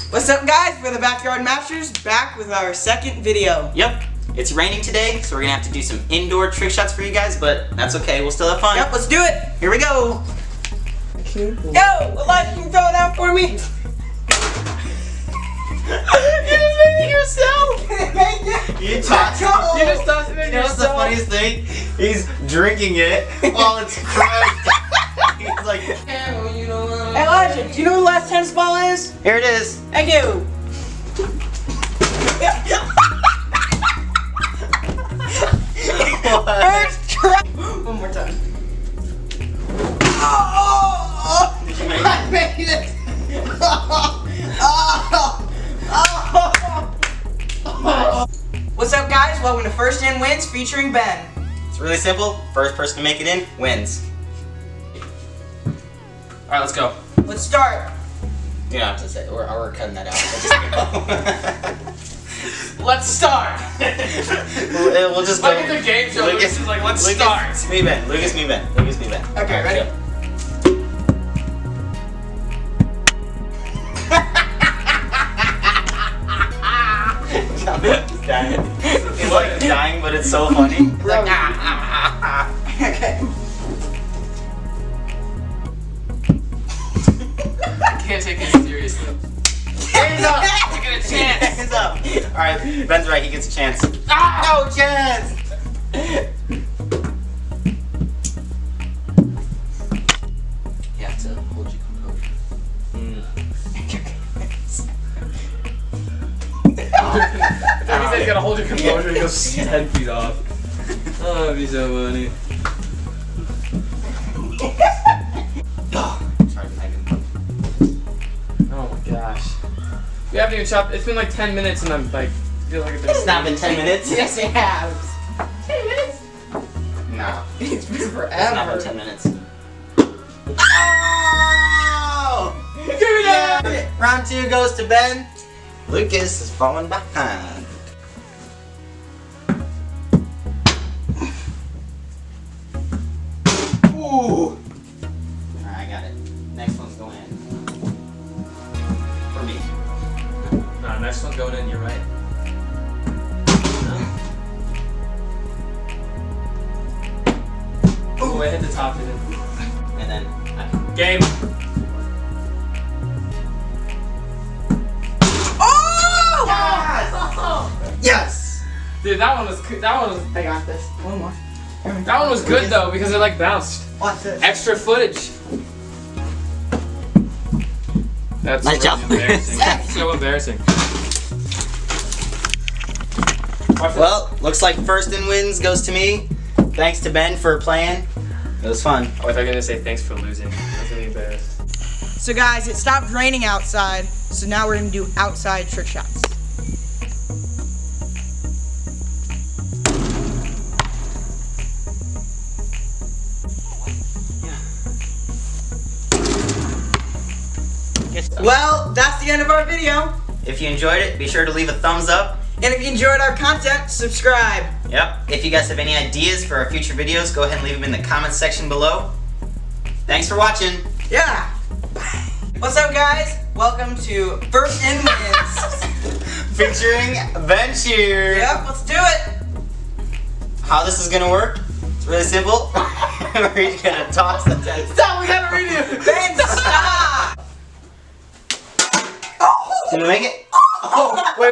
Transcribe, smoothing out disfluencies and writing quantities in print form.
What's up, guys? We're the Backyard Masters, back with our second video. Yep, it's raining today, so we're gonna have to do some indoor trick shots for you guys, but that's okay, we'll still have fun. Yep, let's do it. Here we go. Yo, Elijah, can you throw it out for me? You just made it yourself. You tossed it. You just tossed it in yourself. What's the funniest thing? He's drinking it while it's crushed. He's like, Hey, Elijah, do you know what the last tennis ball is? here it is. Thank you. First try. One more time. Oh, Did you make I it? made it. What's up, guys? Welcome to First In Wins featuring Ben. It's really simple. First person to make it in wins. Alright, let's go. Let's start. You don't have to say it. We're cutting that out. Let's start! We'll just go. Look at the game show. Lucas is like, let's start. Lucas, me, Ben. Lucas, me, Ben. Lucas, me, Ben. Okay, Alright, ready? go. He's dying. He's like dying, but it's so funny. He's like, Okay. I can't take it seriously. Hands up! I get a chance. Hands up! Alright, Ben's right, he gets a chance. Ah! No chance! You have to hold your composure. I think he said you gotta hold your composure. He goes 10 feet off. Oh, that'd be so funny. Oh my gosh. We haven't even chopped. It's been like 10 minutes and I'm like, feel like It's not been 10 minutes? Yes, it has. 10 minutes? No. It's been It's not forever. been 10 minutes. Oh! Yeah. Round 2 goes to Ben. Lucas is falling behind. Ooh! Alright, I got it. Next one's going in. For me. Nah, next one's going in, you're right. Oh, I hit the top of it. And then Game. Oh! yes! Dude, that one was, I got this. One more. that one was good though because it like bounced. Watch this. Extra footage. That's Nice job. embarrassing. That's so embarrassing. Watch this. Well, looks like First In Wins goes to me. Thanks to Ben for playing. It was fun. Oh, I thought you were gonna say thanks for losing. I was really embarrassed. So guys, it stopped raining outside, so now we're gonna do outside trick shots. Well, that's the end of our video. If you enjoyed it, be sure to leave a thumbs up. And if you enjoyed our content, subscribe. Yep. If you guys have any ideas for our future videos, go ahead and leave them in the comments section below. Thanks for watching. Yeah. What's up, guys? Welcome to First In Wins. Featuring Ben Shear. Yep, let's do it. How this is gonna work? It's really simple. We're each gonna toss the test. Stop, we gotta redo. Ben, stop. Did we make it? Oh, wait.